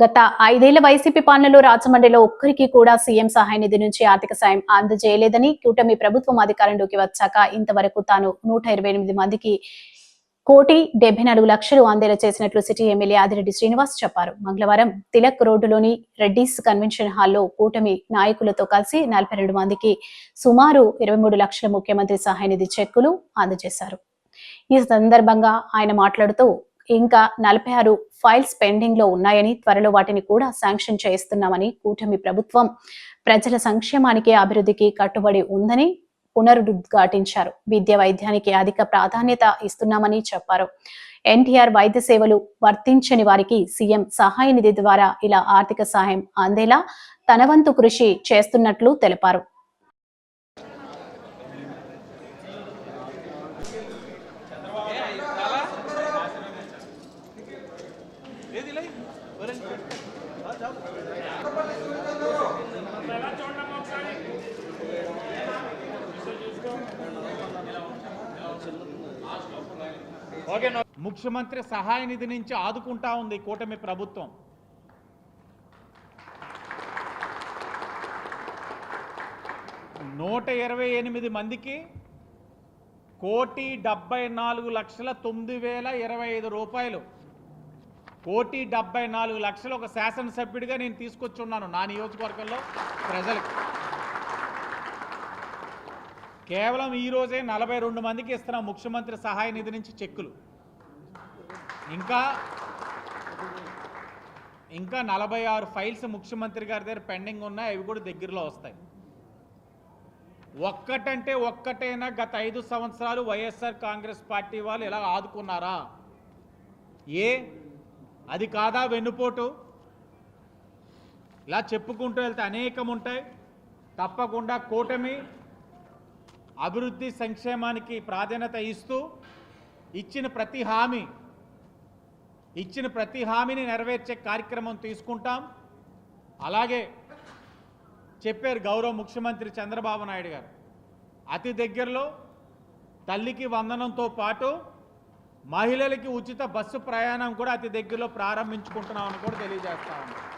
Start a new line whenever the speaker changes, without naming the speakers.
గత 5 ఏళ్ల వైసీపీ పాలనలో రాజమండ్రిలో ఒక్కరికి కూడా సీఎం సహాయ నిధి నుంచి ఆర్థిక సాయం అందజేయలేదని, కూటమి ప్రభుత్వం అధికారంలోకి వచ్చాక ఇంతవరకు తాను 128 మందికి ₹1,74,00,000 అందేలా చేసినట్లు సిటీ ఎమ్మెల్యే ఆదిరెడ్డి శ్రీనివాస్ చెప్పారు. మంగళవారం తిలక్ రోడ్డులోని రెడ్డిస్ కన్వెన్షన్ హాల్లో కూటమి నాయకులతో కలిసి 42 మందికి సుమారు 23 లక్షల ముఖ్యమంత్రి సహాయ నిధి చెక్కులు అందజేశారు. ఈ సందర్భంగా ఆయన మాట్లాడుతూ ఇంకా 46 ఫైల్స్ పెండింగ్ లో ఉన్నాయని, త్వరలో వాటిని కూడా శాంక్షన్ చేస్తున్నామని, కూటమి ప్రభుత్వం ప్రజల సంక్షేమానికి అభివృద్ధికి కట్టుబడి ఉందని పునరుద్ఘాటించారు. విద్య వైద్యానికి అధిక ప్రాధాన్యత ఇస్తున్నామని చెప్పారు. ఎన్టీఆర్ వైద్య సేవలు వర్తించని వారికి సీఎం సహాయ నిధి ద్వారా ఇలా ఆర్థిక సహాయం అందేలా తన వంతు కృషి చేస్తున్నట్లు తెలిపారు.
ముఖ్యమంత్రి సహాయ నిధి నుంచి ఆదుకుంటా ఉంది కూటమి ప్రభుత్వం. ₹128 మందికి ₹1,74,9,025 ₹1,74,00,000 ఒక శాసనసభ్యుడిగా నేను తీసుకొచ్చున్నాను నా నియోజకవర్గంలో ప్రజలకు. కేవలం ఈ రోజే 42 మందికి ఇస్తున్న ముఖ్యమంత్రి సహాయ నిధి నుంచి చెక్కులు. ఇంకా 46 ఫైల్స్ ముఖ్యమంత్రి గారి దగ్గర పెండింగ్ ఉన్నాయి. అవి కూడా దగ్గరలో వస్తాయి. ఒక్కటంటే ఒక్కటైనా గత 5 సంవత్సరాలు వైఎస్ఆర్ కాంగ్రెస్ పార్టీ వాళ్ళు ఇలా ఆదుకున్నారా? అది కాదా వెన్నుపోటు? ఇలా చెప్పుకుంటూ వెళ్తే అనేకం ఉంటాయి. తప్పకుండా కూటమి అభివృద్ధి సంక్షేమానికి ప్రాధాన్యత ఇస్తూ ఇచ్చిన ప్రతి హామీని నెరవేర్చే కార్యక్రమం తీసుకుంటాం. అలాగే చెప్పారు గౌరవ ముఖ్యమంత్రి చంద్రబాబు నాయుడు గారు, అతి దగ్గరలో తల్లికి వందనంతో పాటు మహిళలకి ఉచిత బస్సు ప్రయాణం కూడా అతి దగ్గరలో ప్రారంభించుకుంటున్నామని కూడా తెలియజేస్తా ఉన్నాం.